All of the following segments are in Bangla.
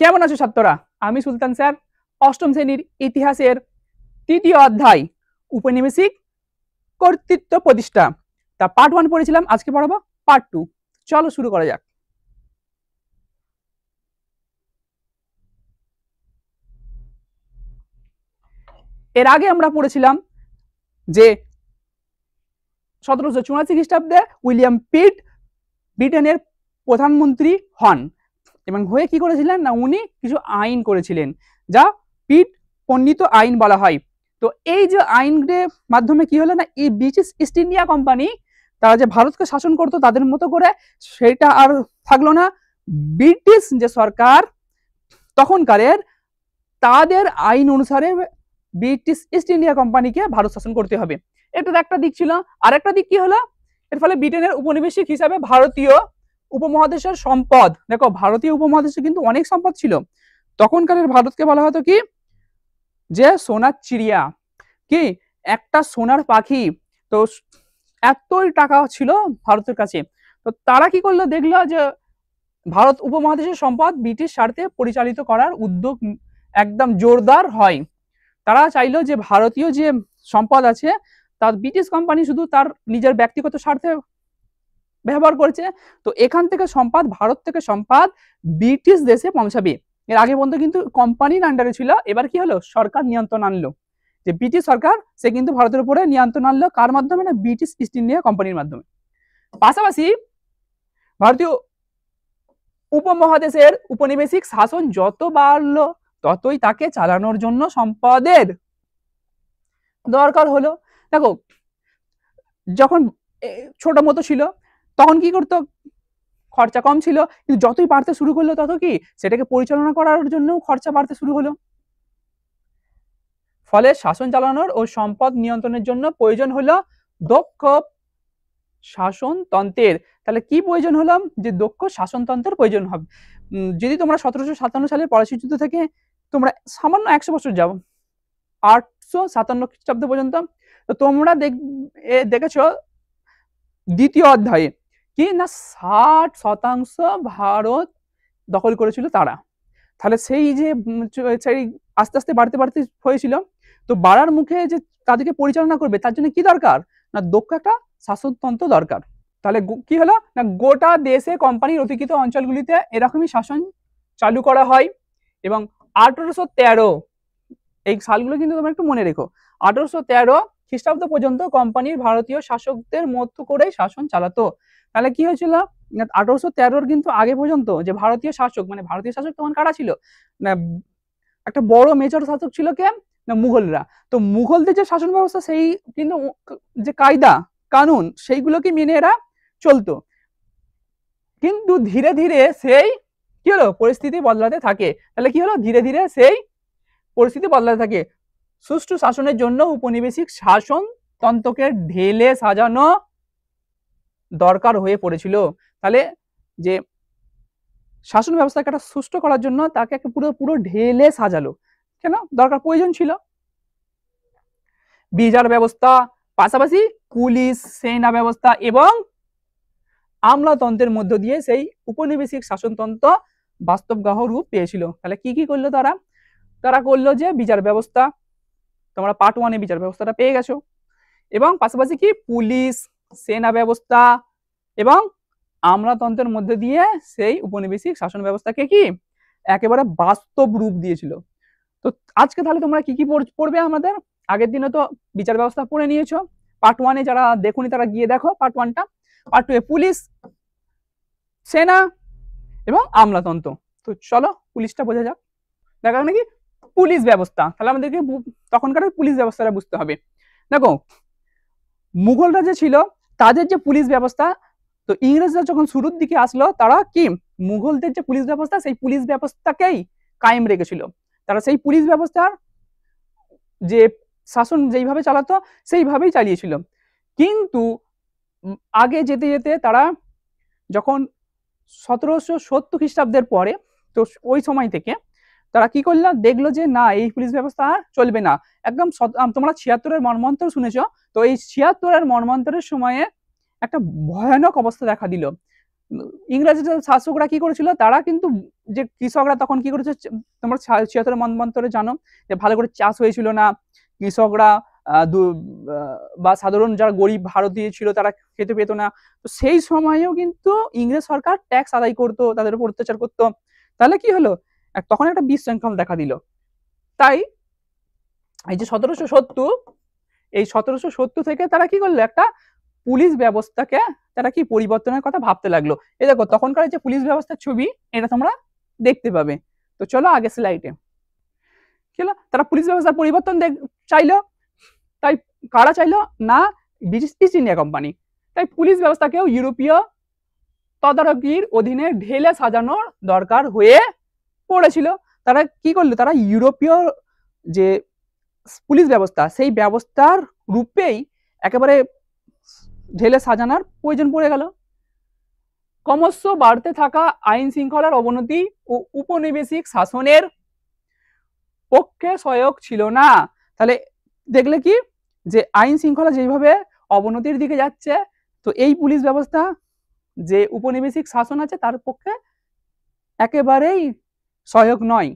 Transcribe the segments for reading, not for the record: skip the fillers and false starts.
কেমন আছো ছাত্ররা? আমি সুলতান স্যার অষ্টম শ্রেণীর ইতিহাসের তৃতীয় অধ্যায় উপনিবেশিক কর্তৃত্ব প্রতিষ্ঠা তা পার্ট 1 পড়েছিলাম, আজকে পড়াবো পার্ট 2। চলো শুরু করা যাক। এর আগে আমরা পড়েছিলাম যে 1784 খ্রিস্টাব্দে উইলিয়াম পিট ব্রিটেনের প্রধানমন্ত্রী হন এবং হয়ে কি করেছিলেন না উনি কিছু আইন করেছিলেন যা পিট প্রণীত আইন বলা হয়। তো এই যে আইনের মাধ্যমে কি হলো না, এই ব্রিটিশ ইস্ট ইন্ডিয়া কোম্পানি তারা যে ভারতকে শাসন করতো তাদের মতো করে সেটা আর থাকলো না। ব্রিটিশ যে সরকার তখনকারের তাদের আইন অনুসারে ব্রিটিশ ইস্ট ইন্ডিয়া কোম্পানিকে ভারত শাসন করতে হবে। এটা একটা দিক ছিল। আর একটা দিক কি হলো, এর ফলে ব্রিটেনের উপনিবেশিক হিসাবে ভারতীয় উপমহাদেশের সম্পদ, দেখো ভারতীয় উপমহাদেশে কিন্তু অনেক সম্পদ ছিল। তখনকারের ভারতকে বলা হতো কি যে সোনার চিড়িয়া, কি একটা সোনার পাখি। তো এতই টাকা ছিল ভারতের কাছে। তো তারা কি করলো, দেখলো যে ভারত উপমহাদেশের সম্পদ ব্রিটিশ স্বার্থে পরিচালিত করার উদ্যোগ একদম জোরদার হয়। তারা চাইলো যে ভারতীয় যে সম্পদ আছে তার ব্রিটিশ কোম্পানি শুধু তার নিজের ব্যক্তিগত স্বার্থে ব্যবহার করছে। তো এখান থেকে সম্পদ, ভারত থেকে সম্পদ ব্রিটিশ দেশে পৌঁছাবে। এর আগে পর্যন্ত কিন্তু কোম্পানির আন্ডারে ছিল, এবার কি হলো সরকার নিয়ন্ত্রণ আনলো, যে ব্রিটিশ সরকার সে কিন্তু ভারতের উপরে নিয়ন্ত্রণ আনলো। কার মাধ্যমে না, ব্রিটিশ ইস্ট ইন্ডিয়া কোম্পানির মাধ্যমে। পাশাপাশি ভারতীয় উপমহাদেশের উপনিবেশিক শাসন যত বাড়লো ততই তাকে চালানোর জন্য সম্পদের দরকার হলো। দেখো যখন ছোট মতো ছিল তখন কি করতো, খরচা কম ছিল, কিন্তু যতই বাড়তে শুরু করলো তত কি সেটাকে পরিচালনা করার জন্য খরচা বাড়তে শুরু হলো। ফলে শাসন চালানোর ও সম্পদ নিয়ন্ত্রণের জন্য প্রয়োজন হলো দক্ষ শাসনতন্ত্রের। তাহলে কি প্রয়োজন হলো, যে দক্ষ শাসনতন্ত্রের প্রয়োজন হবে। যদি তোমরা 1757 সালের পলাশী যুদ্ধ থেকে তোমরা সামান্য 100 বছর যাও, 857 খ্রিস্টাব্দ পর্যন্ত, তো তোমরা দেখেছো দ্বিতীয় অধ্যায়ে কি না 60% ভারত দখল করেছিল তারা। তাহলে সেই যে আস্তে আস্তে বাড়তে বাড়তে হয়েছিল, তো বাড়ার মুখে যে তাদেরকে পরিচালনা করবে তার জন্য কি দরকার না, দক্ষ একটা শাসনতন্ত্র দরকার। তাহলে কি হলো না, গোটা দেশে কোম্পানির অধিকৃত অঞ্চলগুলিতে এরকমই শাসন চালু করা হয়। এবং 1813 এই সালগুলো কিন্তু তোমরা একটু মনে রেখো, 1813 খ্রিস্টাব্দ পর্যন্ত কোম্পানির ভারতীয় শাসকদের মতো করেই শাসন চালাতো। তাহলে কি হয়েছিল, 1813 কিন্তু আগে পর্যন্ত যে ভারতীয় শাসক, মানে ভারতীয় শাসক তখন কারা ছিল না, একটা বড় মেজর শাসক ছিল কে না, মুঘলরা। তো মুঘলদের যে শাসন ব্যবস্থা সেই কিন্তু যে কায়দা কানুন সেইগুলোকে মেনে এরা চলতো। কিন্তু ধীরে ধীরে সেই কি হলো, পরিস্থিতি বদলাতে থাকে। তাহলে কি হলো, ধীরে ধীরে সেই পরিস্থিতি বদলাতে থাকে। সুষ্ঠু শাসনের জন্য উপনিবেশিক শাসন তন্ত্রকে ঢেলে সাজানো দরকার হয়ে পড়েছিল। তাহলে যে শাসন ব্যবস্থাকে একটা সুষ্ঠু করার জন্য তাকে একটা পুরো পুরো ঢেলে সাজালো, কেন দরকার প্রয়োজন ছিল। বিচার ব্যবস্থা, পাশাপাশি পুলিশ, সেনা ব্যবস্থা এবং আমলাতন্ত্রের মধ্য দিয়ে সেই উপনিবেশিক শাসনতন্ত্র বাস্তবগাহ রূপ পেয়েছিল। তাহলে কি কি করলো তারা, তারা করলো যে বিচার ব্যবস্থা, তোমরা পার্ট 1 এ বিচার ব্যবস্থাটা পেয়ে গেছো, এবং পাশাপাশি কি পুলিশ, সেনা ব্যবস্থা এবং আমলাতন্ত্রের মধ্যে দিয়ে সেই উপনিবেশিক শাসন ব্যবস্থাকে কি একেবারে বাস্তব রূপ দিয়েছিল। তো আজকে তাহলে তোমরা কি কি পড়বে, আমাদের আগের দিনে তো বিচার ব্যবস্থা পড়ে নিয়েছো, পার্ট 1 এ যারা দেখোনি তারা গিয়ে দেখো পার্ট 1টা। পার্ট 2 এ পুলিশ, সেনা এবং আমলাতন্ত্র। তো চলো পুলিশটা বোঝা যাক। দেখা নাকি পুলিশ ব্যবস্থা, তাহলে আমাদেরকে তখনকার পুলিশ ব্যবস্থাটা বুঝতে হবে। দেখো মুঘলরা যে ছিল তাদের যে পুলিশ ব্যবস্থা, তো ইংরেজরা যখন শুরুর দিকে আসলো তারা কি মুঘলদের যে পুলিশ ব্যবস্থা সেই পুলিশ ব্যবস্থাকেই কায়েম রেখেছিল। তারা সেই পুলিশ ব্যবস্থার যে শাসন যেইভাবে চালাতো সেইভাবেই চালিয়েছিল। কিন্তু আগে যেতে যেতে তারা যখন 1770 খ্রিস্টাব্দের পরে, তো ওই সময় থেকে তারা কি করলো, দেখলো যে না এই পুলিশ ব্যবস্থা আর চলবে না। একদম তোমরা 76-এর মর্মান্তর শুনেছো, তো এই 76-এর মর্মান্তরের সময়ে একটা ভয়ানক অবস্থা দেখা দিল। ইংরেজ শাসকরা কি করেছিল, তারা কিন্তু যে কৃষকরা তখন কি করেছে, তোমরা ৭৬ মন্বন্তরে জানো যে ভালো করে চাষ হয়েছিল না, কৃষকরা বা সাধারণ যারা গরিব ভারতীয় ছিল তারা খেতে পেত না। তো সেই সময়েও কিন্তু ইংরেজ সরকার ট্যাক্স আদায় করতো, তাদের উপর অত্যাচার করতো। তাহলে কি হলো, তখন একটা বিশৃঙ্খলা দেখা দিল। তাই এই যে ১৭৭০, এই ১৭৭০ থেকে তারা কি করলো, একটা পুলিশ ব্যবস্থাকে তারা কি পরিবর্তনের কথা ভাবতে লাগলো। এই দেখো তখনকার যে পুলিশ ব্যবস্থার ছবি, এটা তোমরা দেখতে পাবে। তো চলো আগে স্লাইডে। কি হলো, তারা পুলিশ ব্যবস্থার পরিবর্তন চাইলো। তাই কারা চাইলো না, ব্রিটিশ ইস্ট ইন্ডিয়া কোম্পানি। তাই পুলিশ ব্যবস্থাকেও ইউরোপীয় তদারকির অধীনে ঢেলে সাজানোর দরকার হয়ে পড়েছিল। তারা কি করলো, তারা ইউরোপীয় যে পুলিশ ব্যবস্থা, সেই ব্যবস্থার রূপেই একেবারে ঢেলে সাজানোর প্রয়োজন পড়ে গেল। ক্রমশ বাড়তে থাকা আইন শৃঙ্খলার অবনতি ও উপনিবেশিক শাসনের পক্ষে সহায়ক ছিল না। তাহলে দেখলে কি, যে আইন শৃঙ্খলা যেভাবে অবনতির দিকে যাচ্ছে, তো এই পুলিশ ব্যবস্থা যে উপনিবেশিক শাসন আছে তার পক্ষে একেবারেই সহায়ক নয়।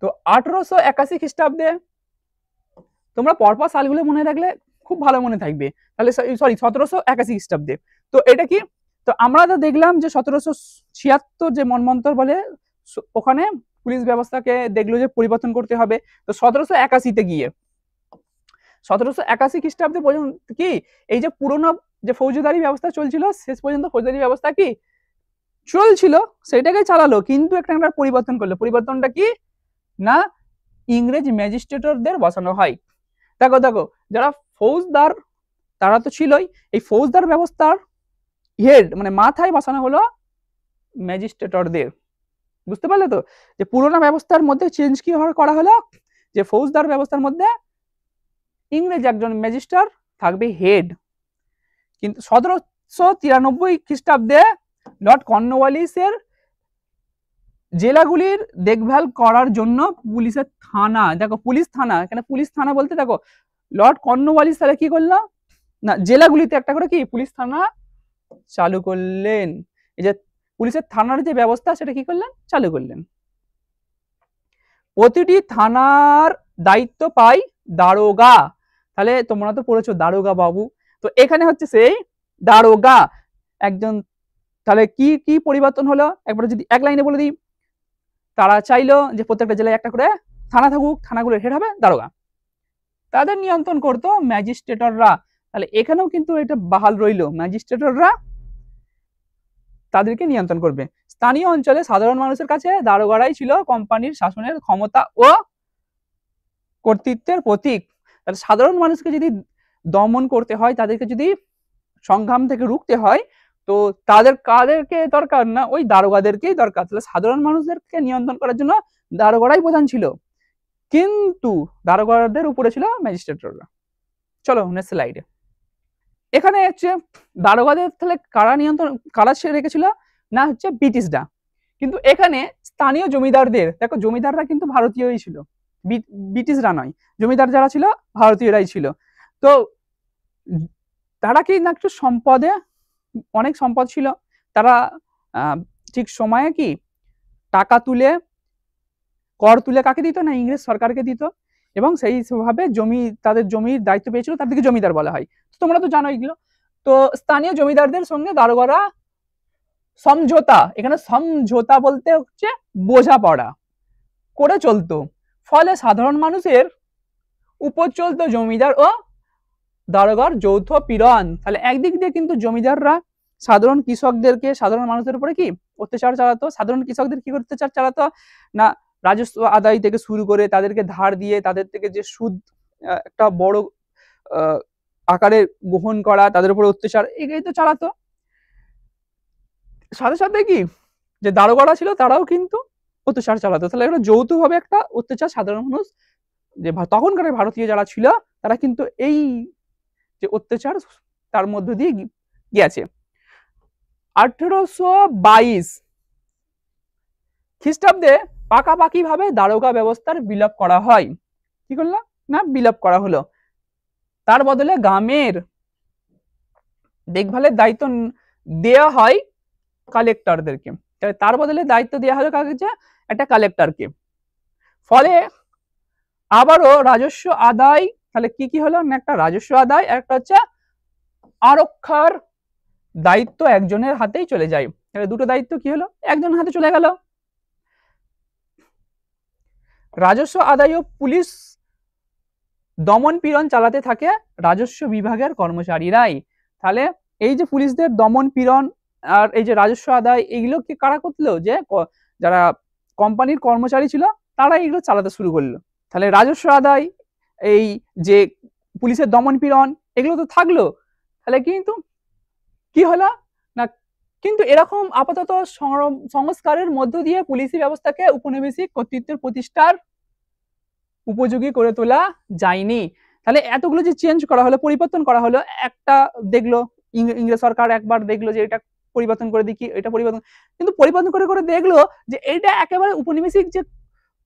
তো ১৮৮১ খ্রিস্টাব্দে, তোমরা পরপর সালগুলো মনে রাখলে খুব ভালো মনে থাকবে। তাহলে সরি ১৭৮১ খ্রিস্টাব্দে, তো এটা কি, তো আমরা তো দেখলাম যে ১৭৭৬ যে মন্বন্তর বলে, ওখানে পুলিশ ব্যবস্থাকে দেখলো যে পরিবর্তন করতে হবে। তো ১৭৮১-তে গিয়ে ১৭৮১ খ্রিস্টাব্দে পর্যন্ত কি, এই যে পুরোনো যে ফৌজদারি ব্যবস্থা চলছিল, শেষ পর্যন্ত ফৌজদারি ব্যবস্থা কি চলছিল, সেটাকে চালালো, কিন্তু একটা পরিবর্তন করলো। পরিবর্তনটা কি না, ইংরেজ ম্যাজিস্ট্রেটদের বসানো হয়। দেখো দেখো, যারা ফৌজদার তারা তো ছিলই, এই ফৌজদার ব্যবস্থার হেড মানে মাথায় বসানো হলো ম্যাজিস্ট্রেটরদের। বুঝতে পারলে তো, যে পুরোনো ব্যবস্থার মধ্যে চেঞ্জ কি করা হলো, যে ফৌজদার ব্যবস্থার মধ্যে ইংরেজ একজন ম্যাজিস্ট্রেট থাকবে হেড। কিন্তু ১৭৯৩ খ্রিস্টাব্দে লর্ড কর্নওয়ালিসের জেলাগুলির দেখভাল করার জন্য পুলিশের থানা, দেখো পুলিশ থানা, এখানে পুলিশ থানা বলতে দেখো লর্ড কর্নওয়ালিস তাহলে কি করলো না, জেলাগুলিতে একটা করে কি পুলিশ থানা চালু করলেন। এই যে পুলিশের থানার যে ব্যবস্থা, সেটা কি করলেন, চালু করলেন। প্রতিটি থানার দায়িত্ব পায় দারোগা। তাহলে তোমরা তো পড়েছো দারোগা বাবু, তো এখানে হচ্ছে সেই দারোগা একজন। তাহলে কি কি পরিবর্তন হলো, একবার যদি এক লাইনে বলে দিই, তারা চাইলো যে প্রত্যেকটা জেলায় একটা করে থানা থাকুক, থানাগুলোর হেড হবে দারোগা, তাদের নিয়ন্ত্রণ করতো ম্যাজিস্ট্রেটররা। তাহলে এখানেও কিন্তু এটা বাহাল রইল, ম্যাজিস্ট্রেটররা তাদেরকে নিয়ন্ত্রণ করবে। স্থানীয় অঞ্চলে সাধারণ মানুষের কাছে দারোগারাই ছিল কোম্পানির শাসনের ক্ষমতা ও কর্তৃত্বের প্রতীক। তাহলে সাধারণ মানুষকে যদি দমন করতে হয়, তাদেরকে যদি সংগ্রাম থেকে রুখতে হয়, তো কাদেরকে দরকার না, ওই দারোগাদেরকেই দরকার। তাহলে সাধারণ মানুষদেরকে নিয়ন্ত্রণ করার জন্য দারোগারাই প্রধান ছিল, কিন্তু দারোগাদের উপরে ছিল ম্যাজিস্ট্রেটরা। চলো নেক্সট স্লাইডে। এখানে হচ্ছে দারোগাদের তাহলে কারা নিয়ন্ত্রণ, কারা রেখেছিল না, হচ্ছে ব্রিটিশরা। কিন্তু এখানে স্থানীয় জমিদারদের, দেখো জমিদাররা কিন্তু ভারতীয়ই ছিল, ব্রিটিশরা নয়, জমিদার যারা ছিল ভারতীয়রাই ছিল। তো তারা কি না একটু সম্পদে, অনেক সম্পদ ছিল, তারা ঠিক সময়ে কি টাকা তুলে, কর তুলে কাকে দিত না, ইংরেজ সরকারকে দিত, এবং সেইভাবে জমি, তাদের জমির দায়িত্ব পেয়েছিল, তাদেরকে জমিদার বলা হয়। তোমরা তো জানো এগুলো। তো স্থানীয় জমিদারদের সঙ্গে দারোগারা সমঝোতা, এখানে সমঝোতা বলতে হচ্ছে বোঝাপড়া করে চলতো, ফলে সাধারণ মানুষের উপর চলতো জমিদার ও দারোগার যৌথ পীড়ন। তাহলে একদিক দিয়ে কিন্তু জমিদাররা সাধারণ কৃষকদেরকে, সাধারণ মানুষদের উপরে কি অত্যাচার চালাতো, সাধারণ কৃষকদের কি অত্যাচার চালাতো না, রাজস্ব আদায় থেকে শুরু করে তাদেরকে ধার দিয়ে তাদের থেকে যে সুদ একটা বড় আকারে গ্রহণ করা, তাদের উপরে অত্যাচার, এগুলোই তো চালাতো। সাথে সাথে কি যে দারোগারা ছিল তারাও কিন্তু অত্যাচার চালাতো। তাহলে এটা যৌথভাবে একটা অত্যাচার সাধারণ মানুষ, যে তখনকার ভারতীয় যারা ছিল তারা কিন্তু এই যে অত্যাচার তার মধ্য দিয়ে গিয়েছে। ১৮২২ খ্রিস্টাব্দে পাকাপাকি ভাবে দারোগা ব্যবস্থার বিলোপ করা হয়। কি করলো না, বিলোপ করা হলো। তার বদলে গ্রামের দেখভালের দায়িত্ব দেয়া হয় কালেক্টরদেরকে, তাহলে তার বদলে দায়িত্ব দেওয়া হলো কাকে, একটা কালেক্টরকে। ফলে আবারও রাজস্ব আদায়, তাহলে কি কি হলো না, একটা রাজস্ব আদায়, একটা হচ্ছে আরক্ষার দায়িত্ব একজনের হাতেই চলে যায়। তাহলে দুটো দায়িত্ব কি হলো, একজনের হাতে চলে গেল। রাজস্ব আদায় ও পুলিশ দমন পীড়ন চালাতে থাকে রাজস্ব বিভাগের কর্মচারীরাই। তাহলে এই যে পুলিশদের দমন পীড়ন আর এই যে রাজস্ব আদায়, এগুলো কি কারা করলো, যে যারা কোম্পানির কর্মচারী ছিল তারা এগুলো চালাতে শুরু করলো। তাহলে রাজস্ব আদায়, এই যে পুলিশের দমন পীড়ন, এগুলো তো থাকলো। তাহলে কিন্তু কি হলো না, কিন্তু এরকম আপাতত সংস্কারের মধ্য দিয়ে পুলিশি ব্যবস্থাকে উপনিবেশিক কর্তৃত্বের প্রতিষ্ঠার উপযোগী করে তোলা যায়নি। তাহলে এতগুলো যে চেঞ্জ করা হলো, পরিবর্তন করা হলো, একটা দেখলো ইংরেজ সরকার একবার দেখলো যে এটা পরিবর্তন করে দেখি, এটা পরিবর্তন, কিন্তু পরিবর্তন করে করে দেখলো যে এটা একেবারে উপনিবেশিক যে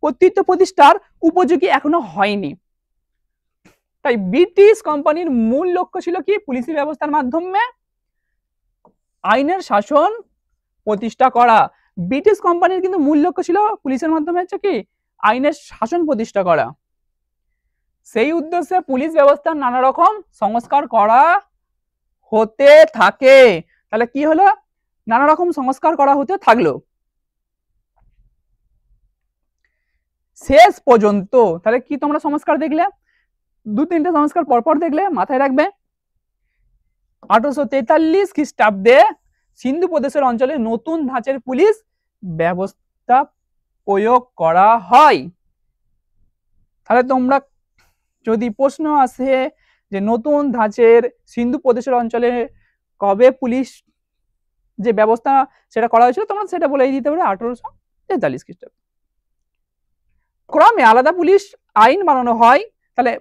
কর্তৃত্ব প্রতিষ্ঠার উপযোগী এখনো হয়নি। তাই ব্রিটিশ কোম্পানির মূল লক্ষ্য ছিল কি, পুলিশি ব্যবস্থার মাধ্যমে আইনের শাসন প্রতিষ্ঠা করা। ব্রিটিশ কোম্পানির কিন্তু মূল লক্ষ্য ছিল পুলিশের মাধ্যমে হচ্ছে কি, আইনের শাসন প্রতিষ্ঠা করা। সেই উদ্দেশ্যে পুলিশ ব্যবস্থার নানা রকম সংস্কার করা হতে থাকে। তাহলে কি হলো, নানা রকম সংস্কার করা হতে থাকলো শেষ পর্যন্ত। তাহলে কি তোমরা সংস্কার দেখলে, দু তিনটে সংস্কার পরপর দেখলে, মাথায় রাখবে। 1843 খ্রিস্টাব্দে সিন্ধু প্রদেশের অঞ্চলে নতুন ধাঁচের পুলিশ ব্যবস্থা প্রয়োগ করা হয়। তাহলে তোমরা যদি প্রশ্ন আসে যে নতুন ধাঁচের সিন্ধু প্রদেশের অঞ্চলে কবে পুলিশ যে ব্যবস্থা সেটা করা হয়েছিল, তোমরা সেটা বলেই দিতে পারে 1843 খ্রিস্টাব্দে। ক্রমে আলাদা পুলিশ আইন বানানো হয়। তাহলে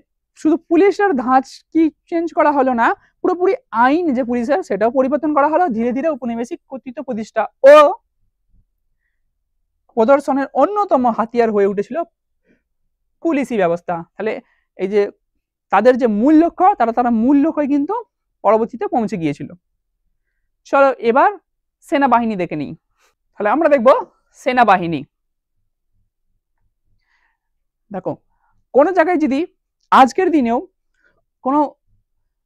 শুধু পুলিশের ধাঁচ কি চেঞ্জ করা হলো না, পুরোপুরি আইন যে পুলিশের সেটাও পরিবর্তন করা হলো। ধীরে ধীরে উপনিবেশিক কর্তৃত্ব প্রতিষ্ঠা ও প্রদর্শনের অন্যতম হাতিয়ার হয়ে উঠেছিল পুলিশি ব্যবস্থা। তাহলে এই যে তাদের যে মূল লক্ষ্য, তারা মূল লক্ষ্যে কিন্তু পরবর্তীতে পৌঁছে গিয়েছিল। চলো এবার সেনাবাহিনী দেখে নিই। তাহলে আমরা দেখব সেনাবাহিনী। দেখো, কোন জায়গায় যদি আজকের দিনেও কোনো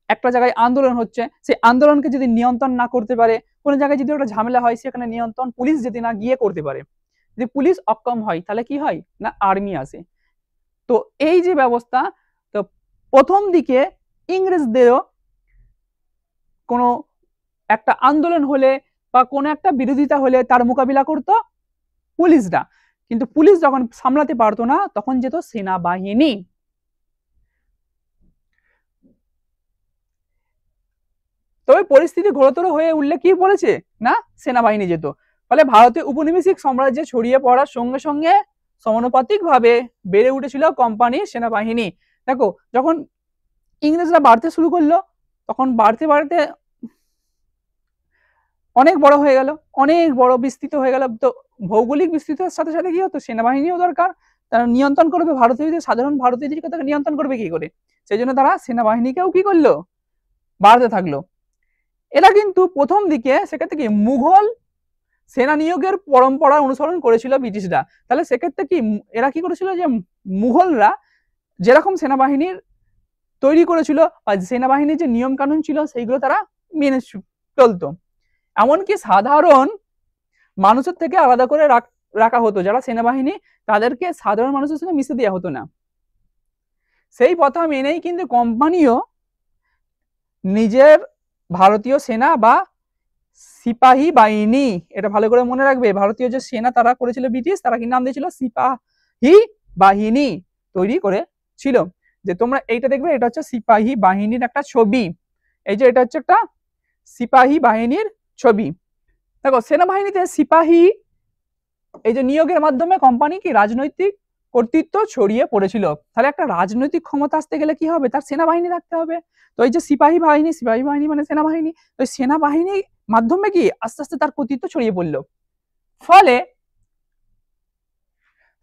একটা জায়গায় আন্দোলন হচ্ছে, সেই আন্দোলনকে যদি নিয়ন্ত্রণ না করতে পারে, কোনো জায়গায় যদি একটা ঝামেলা হয়, সেখানে নিয়ন্ত্রণ পুলিশ যদি না গিয়ে করতে পারে, যদি পুলিশ অক্ষম হয়, তাহলে কি হয় না, আর্মি আসে। তো এই যে ব্যবস্থা, তো প্রথম দিকে ইংরেজদেরও কোনো একটা আন্দোলন হলে বা কোনো একটা বিরোধিতা হলে তার মোকাবিলা করতো পুলিশরা, কিন্তু পুলিশ যখন সামলাতে পারতো না, তখন যেত সেনাবাহিনী। তবে পরিস্থিতি ঘোরতর হয়ে উঠলে কি বলেছে না, সেনাবাহিনী যেত। ফলে ভারতে উপনিবেশিক সাম্রাজ্যে ছড়িয়ে পড়ার সঙ্গে সঙ্গে সমানুপাতিক ভাবে বেড়ে উঠেছিল কোম্পানির সেনাবাহিনী। দেখো, যখন ইংরেজরা বাড়তে শুরু করলো, তখন বাড়তে বাড়তে অনেক বড় হয়ে গেল, অনেক বড় বিস্তৃত হয়ে গেল। তো ভৌগোলিক বিস্তৃতের সাথে সাথে কি হতো, সেনাবাহিনীও দরকার। তারা নিয়ন্ত্রণ করবে ভারতীয়দের, সাধারণ ভারতীয়দের তাকে নিয়ন্ত্রণ করবে কি করে, সেই জন্য তারা সেনাবাহিনীকেও কি করলো, বাড়তে থাকলো। এরা কিন্তু প্রথম দিকে সেক্ষেত্রে কি মুঘল সেনা নিয়োগের পরম্পরা অনুসরণ করেছিল ব্রিটিশরা। তাহলে সেক্ষেত্রে কি এরা কি করেছিল, যে মুঘলরা যেরকম সেনাবাহিনীর তৈরি করেছিল বা সেনাবাহিনীর যে নিয়ম কানুন ছিল, সেইগুলো তারা মেনে চলতো। এমনকি সাধারণ মানুষের থেকে আলাদা করে রাখা হতো, যারা সেনাবাহিনী তাদেরকে সাধারণ মানুষের সঙ্গে মিশে দেওয়া হতো না। সেই কথা মেনেই কিন্তু কোম্পানিও নিজের ভারতীয় সেনা বা সিপাহী বাহিনী, এটা ভালো করে মনে রাখবে, ভারতীয় যে সেনা তারা করেছিল ব্রিটিশ, তারা কি নাম দিয়েছিল, সিপাহী বাহিনী তৈরি করেছিল। যে তোমরা এইটা দেখবে, এটা হচ্ছে সিপাহী বাহিনীর একটা ছবি। এই যে এটা হচ্ছে একটা সিপাহী বাহিনীর ছবি। দেখো, সেনাবাহিনীতে সিপাহী এই যে নিয়োগের মাধ্যমে কোম্পানি কি রাজনৈতিক কর্তৃত্ব ছড়িয়ে পড়েছিল। তাহলে একটা রাজনৈতিক ক্ষমতা আসতে গেলে কি হবে, তার সেনাবাহিনী থাকতে হবে। তো এই যে সিপাহী বাহিনী মানে সেনাবাহিনী, তো সেনাবাহিনীর মাধ্যমে কি আস্তে আস্তে তার কর্তৃত্ব ছড়িয়ে পড়লো। ফলে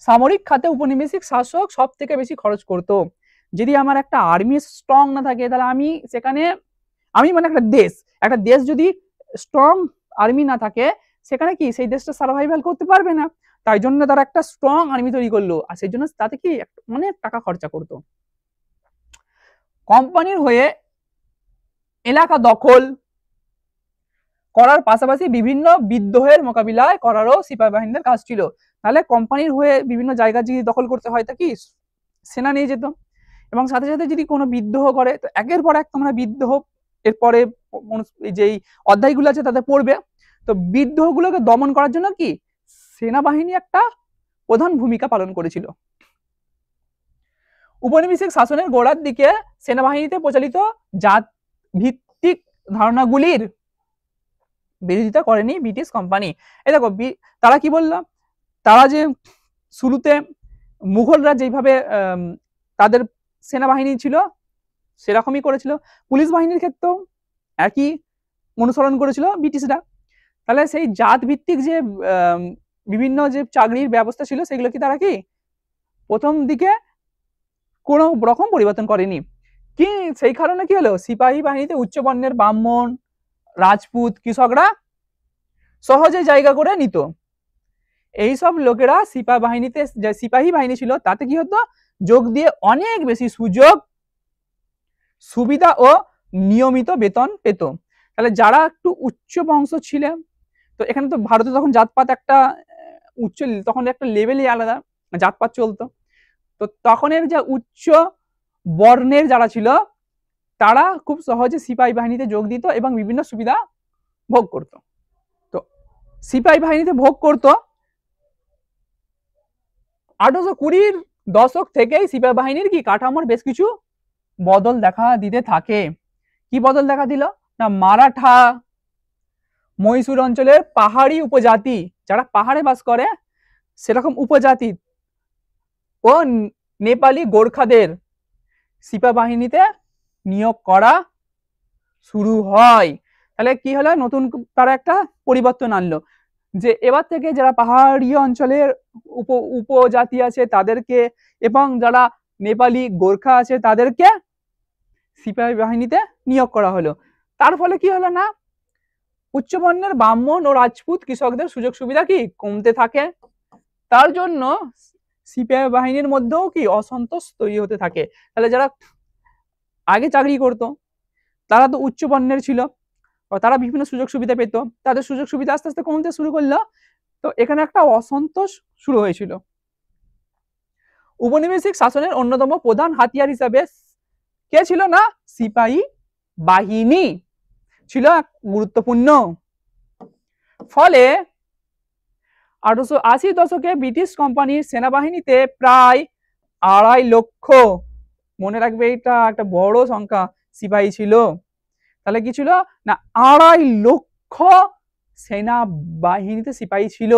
সামরিক খাতে উপনিবেশিক শাসক সব থেকে বেশি খরচ করতো। যদি আমার একটা আর্মি স্ট্রং না থাকে, তাহলে আমি মানে একটা দেশ যদি স্ট্রং আর্মি না থাকে সেখানে কি সেই দেশটা সার্ভাইভাল করতে পারবে না। তাই জন্য তারা একটা স্ট্রং আর্মি তৈরি করলো, আর সেই জন্য তাতে কি অনেক টাকা খরচা করতো। কোম্পানির হয়ে এলাকা দখল করার পাশাপাশি বিভিন্ন বিদ্রোহের মোকাবিলায় করারও সিপাহী বাহিনীদের কাজ ছিল। তাহলে কোম্পানির হয়ে বিভিন্ন জায়গা যদি দখল করতে হয় তা কি সেনা নিয়ে যেত, এবং সাথে সাথে যদি কোনো বিদ্রোহ করে তো একের পর এক তোমরা বিদ্রোহ এরপরে যেই অধ্যায়গুলো আছে তাতে পড়বে। তো বিদ্রোহগুলোকে দমন করার জন্য কি সেনাবাহিনী একটা প্রধান ভূমিকা পালন করেছিল। উপনিবেশিক শাসনের গোড়ার দিকে সেনাবাহিনীতে প্রচলিত জাত ভিত্তিক ধারণাগুলির বিরোধিতা করেনি ব্রিটিশ কোম্পানি। এই দেখো তারা কি বললো, তারা যে শুরুতে মুঘলরা যেভাবে তাদের সেনাবাহিনী ছিল সেরকমই করেছিল, পুলিশ বাহিনীর ক্ষেত্রেও একই অনুসরণ করেছিল ব্রিটিশরা। তাহলে সেই জাত ভিত্তিক যে বিভিন্ন যে চাকরির ব্যবস্থা ছিল সেগুলো কি তারা কি প্রথম দিকে কোনো রকম পরিবর্তন করেনি। কি সেই কারণে কি হলো, সিপাহী বাহিনীতে উচ্চ বর্ণের ব্রাহ্মণ, রাজপুত, কৃষকরা সহজে জায়গা করে নিত। এইসব লোকেরা সিপাহী বাহিনী ছিল তাতে কি হতো, যোগ দিয়ে অনেক বেশি সুযোগ সুবিধা ও নিয়মিত বেতন পেত। তাহলে যারা একটু উচ্চ বংশ ছিলেন, তো এখানে তো ভারতে তখন জাতপাত একটা উচ্চ, তখন একটা লেভেলই আলাদা জাতপাত চলতো, তো তখনের যে উচ্চ বর্ণের যারা ছিল তারা খুব সহজে সিপাহী বাহিনীতে যোগ দিত এবং বিভিন্ন সুবিধা ভোগ করত। তো সিপাহী বাহিনীতে ভোগ করত 1820 দশক থেকেই সিপাহী বাহিনীর কি কাঠামোর বেশ কিছু বদল দেখা দিতে থাকে। কি বদল দেখা দিল না, মারাঠা মহীশূর অঞ্চলের পাহাড়ি উপজাতি যারা পাহাড়ে বাস করে সেরকম উপজাতি ও নেপালি গোর্খাদের সিপাহী বাহিনীতে নিয়োগ করা শুরু হয়। তাহলে কি হলো, নতুন তারা একটা পরিবর্তন আনলো যে এবার থেকে যারা পাহাড়ি অঞ্চলের উপজাতি আছে তাদেরকে এবং যারা নেপালি গোর্খা আছে তাদেরকে সিপাহী বাহিনীতে নিয়োগ করা হলো। তার ফলে কি হলো না, উচ্চবর্ণের ব্রাহ্মণ ও রাজপুত কৃষকদের সুযোগ সুবিধা কি কমতে থাকে। তার জন্য সিপাহী বাহিনীর মধ্যেও কি অসন্তোষ তৈরি হতে থাকে। তাহলে যারা আগে চাকরি করতো তারা তো উচ্চ বর্ণের ছিল, তারা বিভিন্ন সুযোগ সুবিধা পেত, তাদের সুযোগ সুবিধা আস্তে আস্তে কমতে শুরু করলো, তো এখানে একটা অসন্তোষ শুরু হয়েছিল। উপনিবেশিক শাসনের অন্যতম প্রধান হাতিয়ার হিসাবে কে ছিল না, সিপাহী বাহিনী ছিল গুরুত্বপূর্ণ। ফলে 1880 দশকে ব্রিটিশ কোম্পানির সেনাবাহিনীতে প্রায় 2.5 লক্ষ, মনে রাখবে এটা একটা বড় সংখ্যা, সিপাহী ছিল। তাহলে কি ছিল না, 2.5 লক্ষ সেনাবাহিনীতে সিপাহী ছিল,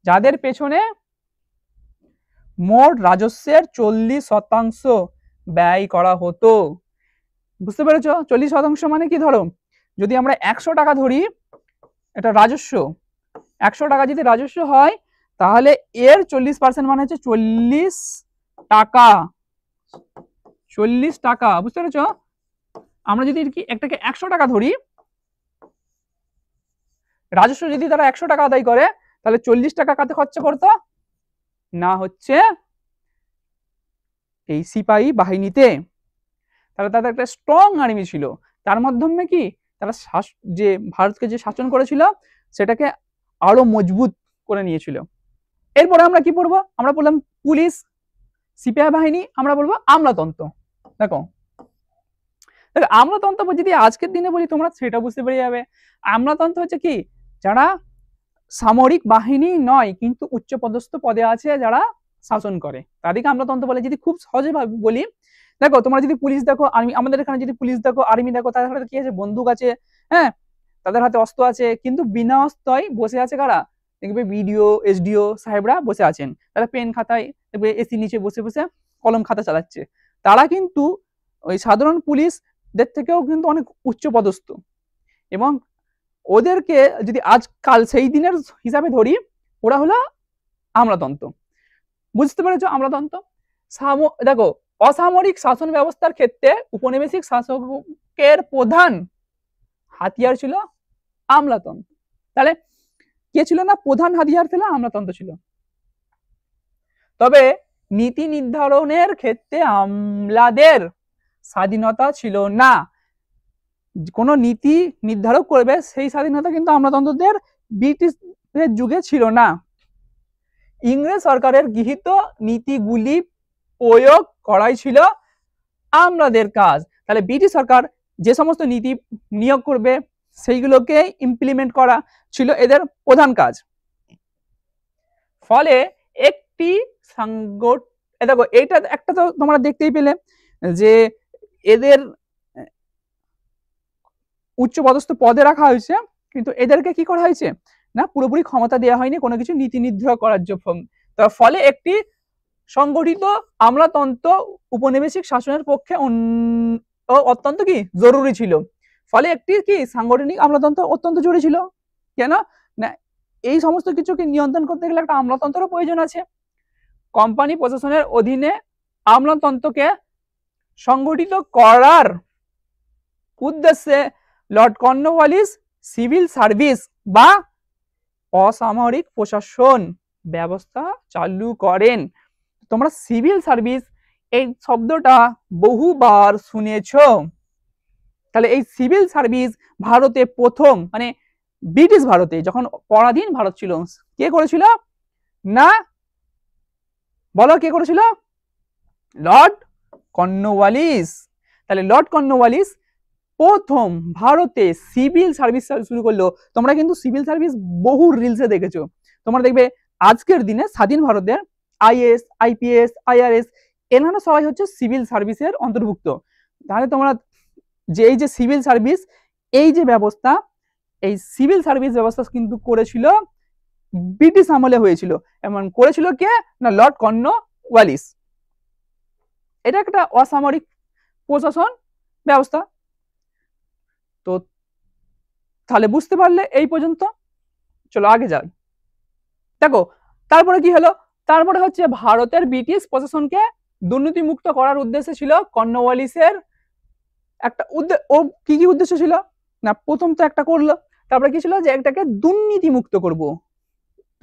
যাদের পেছনে মোট রাজস্বের 40% ব্যয় করা হতো। বুঝতে পেরেছ, 40% মানে কি, ধরো যদি আমরা 100 টাকা ধরি এটা রাজস্ব, 100 টাকা যদি রাজস্ব হয় তাহলে এর 40% মানে হচ্ছে 40 টাকা, 40 টাকা। বুঝতে পেরেছ, আমরা যদি একটাকে 100 টাকা ধরি, রাজস্ব যদি তারা 100 টাকা আদায় করে তাহলে 40 টাকা কাতে খরচা করতো না, হচ্ছে এই সিপাহী বাহিনীতে। তাহলে তাদের একটা স্ট্রং আর্মি ছিল, তার মাধ্যমে কি তারা যে ভারতকে যে শাসন করেছিল সেটাকে আরো মজবুত করে নিয়েছিল। এরপরে আমরা কি পড়বো, আমরা বললাম পুলিশ, সিপাহী বাহিনী, আমরা বলবো আমলাতন্ত্র। দেখো আমলাতন্ত্র যদি আজকের দিনে বলি তোমরা সেটা বুঝতে পেরে যাবে। আমলাতন্ত্র হচ্ছে কি, যারা সামরিক বাহিনী নয় কিন্তু উচ্চপদস্থ পদে আছে যারা শাসন করে তাদেরকে আমলাতন্ত্র বলে। যদি খুব সহজে বলি, দেখো তোমরা যদি পুলিশ দেখো, আমাদের এখানে যদি পুলিশ দেখো, আর্মি দেখো, তাদের হাতে কি আছে, বন্দুক আছে, হ্যাঁ তাদের হাতে অস্ত্র আছে, কিন্তু বিনা অস্ত্রই বসে আছে কারা, দেখবে বিডিও এসডিও সাহেবরা বসে আছেন, তারা পেন খাতায় দেখবে এসি নিচে বসে বসে কলম খাতা চালাচ্ছে। তারা কিন্তু ওই সাধারণ পুলিশদের থেকেও কিন্তু অনেক উচ্চ পদস্থ, এবং ওদেরকে যদি আজকাল সেই দিনের হিসাবে ধরি ওরা হলো আমলাতন্ত্র। বুঝতে পেরেছো, আমলাতন্ত্র। দেখো অসামরিক শাসন ব্যবস্থার ক্ষেত্রে উপনিবেশিক শাসকের প্রধান হাতিয়ার ছিল আমলাতন্ত্র। তাহলে কে ছিল না, প্রধান হাতিয়ার ছিল আমলাতন্ত্র ছিল। তবে নীতি নির্ধারণের ক্ষেত্রে আমলাদের স্বাধীনতা ছিল না। কোন নীতি নির্ধারক করবে সেই স্বাধীনতা কিন্তু আমলাতন্ত্রদের ব্রিটিশদের যুগে ছিল না। ইংরেজ সরকারের গৃহীত নীতিগুলি প্রয়োগ করাই ছিল আমলাদের কাজ। তাহলে ব্রিটিশ সরকার যে সমস্ত নীতি নিয়োগ করবে সেইগুলোকে ইমপ্লিমেন্ট করা ছিল এদের প্রধান কাজ। ফলে একটি দেখো এইটা একটা তো তোমরা দেখতেই পেলে যে এদের উচ্চপদস্থ পদে রাখা হয়েছে, কিন্তু এদেরকে কি করা হয়েছে না, পুরোপুরি ক্ষমতা দেওয়া হয়নি কোনো কিছু নীতি নির্ধারণ করার জন্য। তার ফলে একটি সংগঠিত আমলাতন্ত্র উপনিবেশিক শাসনের পক্ষে অত্যন্ত কি জরুরি ছিল। ফলে একটি কি সাংগঠনিক আমলাতন্ত্র অত্যন্ত জরুরি ছিল। কেন না, এই সমস্ত কিছুকে নিয়ন্ত্রণ করতে গেলে একটা আমলাতন্ত্রের প্রয়োজন আছে। কোম্পানি প্রশাসনের অধীনে আমলাতন্ত্রকে সংগঠিত করার উদ্দেশ্যে লর্ড কর্নওয়ালিস সিভিল সার্ভিস বা অসামরিক প্রশাসন ব্যবস্থা চালু করেন। তোমরা সিভিল সার্ভিস এই শব্দটা বহুবার শুনেছ। তাহলে এই সিভিল সার্ভিস ভারতে প্রথম, মানে ব্রিটিশ ভারতে যখন পরাধীন ভারত ছিল, কে করেছিল না, বলো কে করেছিল? Lord Cornwallis. তাহলে লর্ড কর্নওয়ালিস প্রথম ভারতে সিভিল সার্ভিস শুরু করলো। তোমরা কিন্তু সিভিল সার্ভিস বহু রিলসে দেখেছো। তোমরা দেখবে আজকের দিনে স্বাধীন ভারতের আইএস, আইপিএস, আইআরএস এনারা সবাই হচ্ছে সিভিল সার্ভিসের অন্তর্ভুক্ত। তাহলে তোমরা যে এই যে সিভিল সার্ভিস, এই যে ব্যবস্থা, এই সিভিল সার্ভিস ব্যবস্থা কিন্তু করেছিল ব্রিটিশ আমলে হয়েছিল। এমন করেছিল কে না, লর্ড কর্নওয়ালিস। এটা একটা অসামরিক প্রশাসন ব্যবস্থা। তো তাহলে বুঝতে পারলে এই পর্যন্ত। চলো আগে যাই। দেখো তারপরে কি হলো, তারপরে হচ্ছে ভারতের ব্রিটিশ প্রশাসনকে দুর্নীতিমুক্ত করার উদ্দেশ্য ছিল কর্নওয়ালিসের একটা ও কি কি উদ্দেশ্য ছিল না, প্রথম তো একটা করলো, তারপরে কি ছিল যে একটাকে দুর্নীতিমুক্ত করব।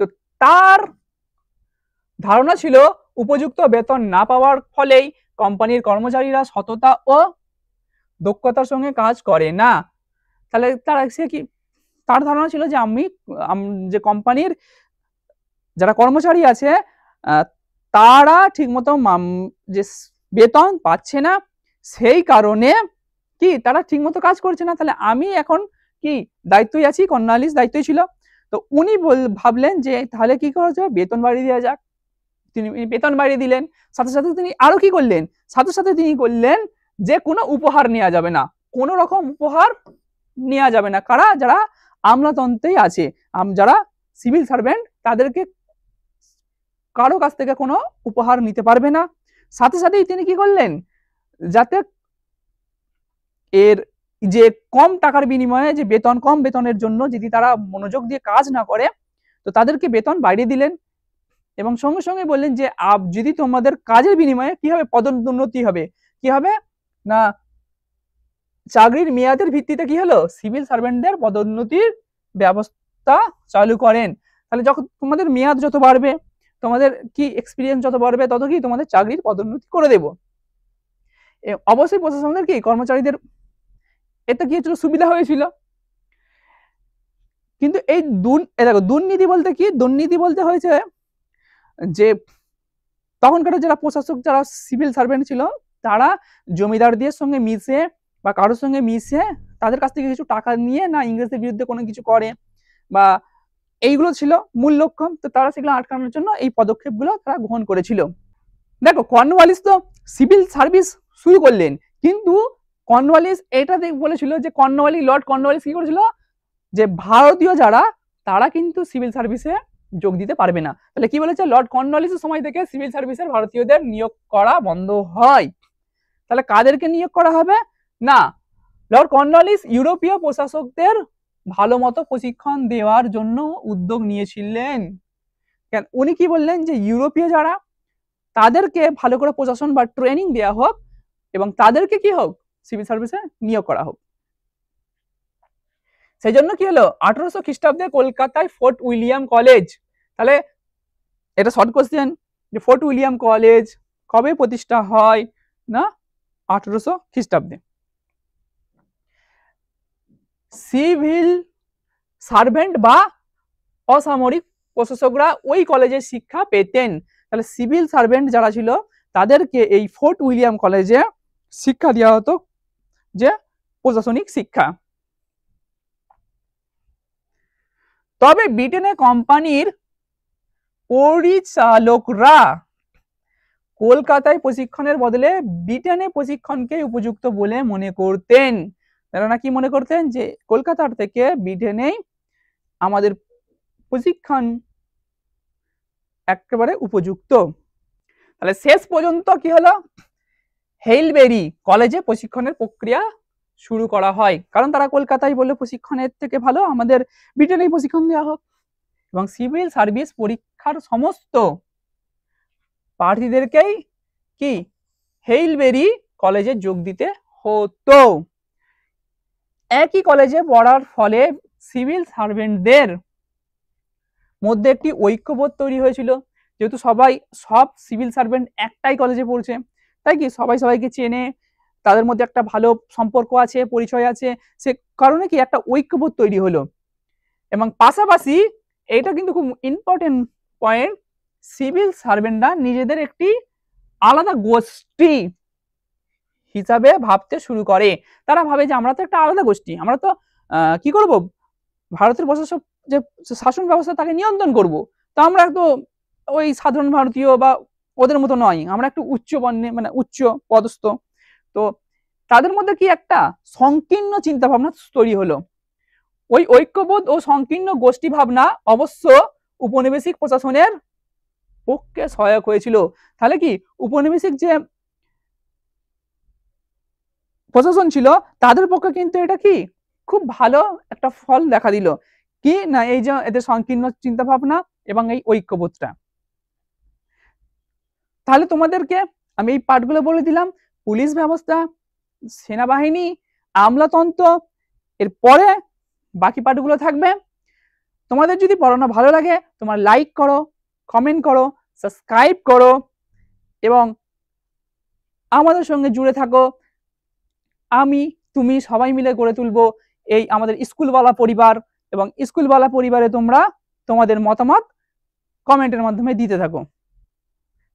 তো তার ধারণা ছিল উপযুক্ত বেতন না পাওয়ার ফলেই কোম্পানির কর্মচারীরা সততা ও দক্ষতার সঙ্গে কাজ করে না। তাহলে তার ধারণা ছিল যে যে কোম্পানির যারা কর্মচারী আছে তারা ঠিকমতো যে বেতন পাচ্ছে না, সেই কারণে কি তারা ঠিকমতো কাজ করছে না। তাহলে আমি এখন কি দায়িত্বই আছি, কর্নওয়ালিস দায়িত্বই ছিল। তো উনি ভাবলেন যে তাহলে কি করা যায়, বেতন বাড়িয়ে দেওয়া যাক। তিনি বেতন বাড়িয়ে দিলেন। সাথে সাথে তিনি আরো কি করলেন, সাথে সাথে তিনি করলেন যে কোনো উপহার নেওয়া যাবে না, কোন রকম উপহার নেওয়া যাবে না। কারা, যারা আমলাতন্ত্রেই আছে, যারা সিভিল সার্ভেন্ট, তাদেরকে কারো কাছ থেকে কোনো উপহার নিতে পারবে না। সাথে সাথেই তিনি কি করলেন, যাতে এর যে কম টাকার বিনিময়ে যে বেতন, কম বেতনের জন্য যদি তারা মনোযোগ দিয়ে কাজ না করে, তো তাদেরকে বেতন বাড়িয়ে দিলেন। এবং সঙ্গে সঙ্গে বললেন যে যদি তোমাদের কাজের বিনিময়ে কি হবে, পদোন্নতি হবে। কি হবে না, চাকরির মেয়াদের ভিত্তিতে কি হলো, সিভিল সার্ভেন্টদের পদোন্নতির ব্যবস্থা চালু করেন। তাহলে যখন তোমাদের মেয়াদ যত বাড়বে, তোমাদের কি এক্সপিরিয়েন্স যত বাড়বে, তত কি তোমাদের চাকরির পদোন্নতি করে দেব। অবশ্যই প্রশাসনদের কি কর্মচারীদের এটা কি হচ্ছিল, সুবিধা হয়েছিল। কিন্তু এই দেখো দুর্নীতি বলতে কি, দুর্নীতি বলতে হয়েছে যে তখনকার যারা প্রশাসক, যারা সিভিল সার্ভেন্ট ছিল, তারা জমিদারদের সঙ্গে মিশে বা কারোর সঙ্গে মিশে তাদের কাছ থেকে কিছু টাকা নিয়ে না ইংরেজদের বিরুদ্ধে কোনো কিছু করে, বা এইগুলো ছিল মূল লক্ষ্য। তো তারা সেগুলো আটকানোর জন্য এই পদক্ষেপগুলো তারা গ্রহণ করেছিল। দেখো কর্নওয়ালিস তো সিভিল সার্ভিস শুরু করলেন, কিন্তু কর্নওয়ালিস এটা বলেছিল যে লর্ড কর্নওয়ালিস কি করেছিল, যে ভারতীয় যারা, তারা কিন্তু সিভিল সার্ভিসে যোগ দিতে পারবে না। তাহলে কি বলেছে, লর্ড কর্নওয়ালিসের সময় থেকে সিভিল সার্ভিসের ভারতীয়দের নিয়োগ করা বন্ধ হয়। তাহলে কাদেরকে নিয়োগ করা হবে না, লর্ড কর্নওয়ালিস ইউরোপীয় প্রশাসকদের ভালো মতো প্রশিক্ষণ দেওয়ার জন্য উদ্যোগ নিয়েছিলেন। উনি কি বললেন যে ইউরোপীয় যারা, তাদেরকে ভালো করে প্রশাসন বা ট্রেনিং দেওয়া হোক এবং তাদেরকে কি হোক, সিভিল সার্ভিসে নিয়োগ করা হোক। সেই জন্য কি হলো 1800 খ্রিস্টাব্দে কলকাতায় ফোর্ট উইলিয়াম কলেজ। তাহলে এটা শর্ট কোশ্চেন যে ফোর্ট উইলিয়াম কলেজ কবে প্রতিষ্ঠা হয় না 1800 খ্রিস্টাব্দে। সিভিল সার্ভেন্ট বা অসামরিক প্রশাসকরা ওই কলেজে শিক্ষা পেতেন। তাহলে সিভিল সার্ভেন্ট যারা ছিল তাদেরকে এই ফোর্ট উইলিয়াম কলেজে শিক্ষা দেওয়া হতো, যে প্রশাসনিক শিক্ষা। তবে ব্রিটেনের কোম্পানির পরিচালকরা কলকাতায় প্রশিক্ষণের বদলে ব্রিটেনে প্রশিক্ষণকে উপযুক্ত বলে মনে করতেন। তারা কি মনে করতেন যে কলকাতার থেকে ব্রিটেনেই আমাদের প্রশিক্ষণ একেবারে উপযুক্ত। তাহলে শেষ পর্যন্ত কি হলো, হেইলবেরি কলেজে প্রশিক্ষণের প্রক্রিয়া শুরু করা হয়, কারণ তারা কলকাতায় বললে প্রশিক্ষণের থেকে ভালো আমাদের ব্রিটেনেই প্রশিক্ষণ দেওয়া হোক। এবং সিভিল সার্ভিস পরীক্ষার সমস্ত প্রার্থীদেরকেই কি হেইলবেরি কলেজে যোগ দিতে হতো। একই কলেজে পড়ার ফলে সিভিল সার্ভেন্টদের মধ্যে একটি ঐক্যবোধ তৈরি হয়েছিল, যেহেতু সব সিভিল সার্ভেন্ট একটাই কলেজে পড়ছে, তাই কি সবাই সবাইকে চেনে, তাদের মধ্যে একটা ভালো সম্পর্ক আছে, পরিচয় আছে, সে কারণে কি একটা ঐক্যবোধ তৈরি হলো। এবং পাশাপাশি এটা কিন্তু খুব ইম্পর্টেন্ট পয়েন্ট, সিভিল সার্ভেন্টরা নিজেদের একটি আলাদা গোষ্ঠী হিসাবে ভাবতে শুরু করে। তারা ভাবে যে আমরা তো একটা আলাদা গোষ্ঠী, আমরা তো কি করব, ভারতের প্রশাসক যে শাসন ব্যবস্থা তাকে নিয়ন্ত্রণ করব, তো আমরা তো ওই সাধারণ ভারতীয় বা ওদের মতো নয়, আমরা একটু উচ্চ বর্ণে মানে উচ্চ পদস্থ। তো তাদের মধ্যে কি একটা সংকীর্ণ চিন্তা ভাবনা তৈরি হলো। ওই ঐক্যবোধ ও সংকীর্ণ গোষ্ঠী ভাবনা অবশ্য উপনিবেশিক প্রশাসনের পক্ষে সহায়ক হয়েছিল। তাহলে কি উপনিবেশিক যে প্রশাসন ছিল তাদের পক্ষে কিন্তু এটা কি খুব ভালো একটা ফল দেখা দিল, কি না এই যে এদের সংকীর্ণ চিন্তা ভাবনা এবং এই ঐক্যবোধটা। তাহলে তোমাদেরকে আমি এই পার্টগুলো বলে দিলাম, পুলিশ ব্যবস্থা, সেনাবাহিনী, আমলাতন্ত্র, এরপরে বাকি পার্টগুলো থাকবে। তোমাদের যদি পড়ানো ভালো লাগে তোমরা লাইক করো, কমেন্ট করো, সাবস্ক্রাইব করো এবং আমাদের সঙ্গে জুড়ে থাকো। আমি তুমি সবাই মিলে গড়ে তুলবো এই আমাদের স্কুলওয়ালা পরিবার, এবং স্কুলওয়ালা পরিবারে তোমরা তোমাদের মতামত কমেন্টের মাধ্যমে দিতে থাকো।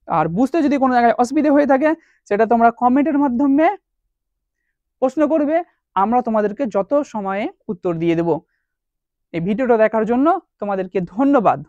আর বুঝতে যদি কোনো জায়গায় অসুবিধা হয়ে থাকে সেটা তোমরা কমেন্টের মাধ্যমে প্রশ্ন করবে, আমরা তোমাদেরকে যত সময়ে উত্তর দিয়ে দেব। এই ভিডিওটা দেখার জন্য তোমাদেরকে ধন্যবাদ।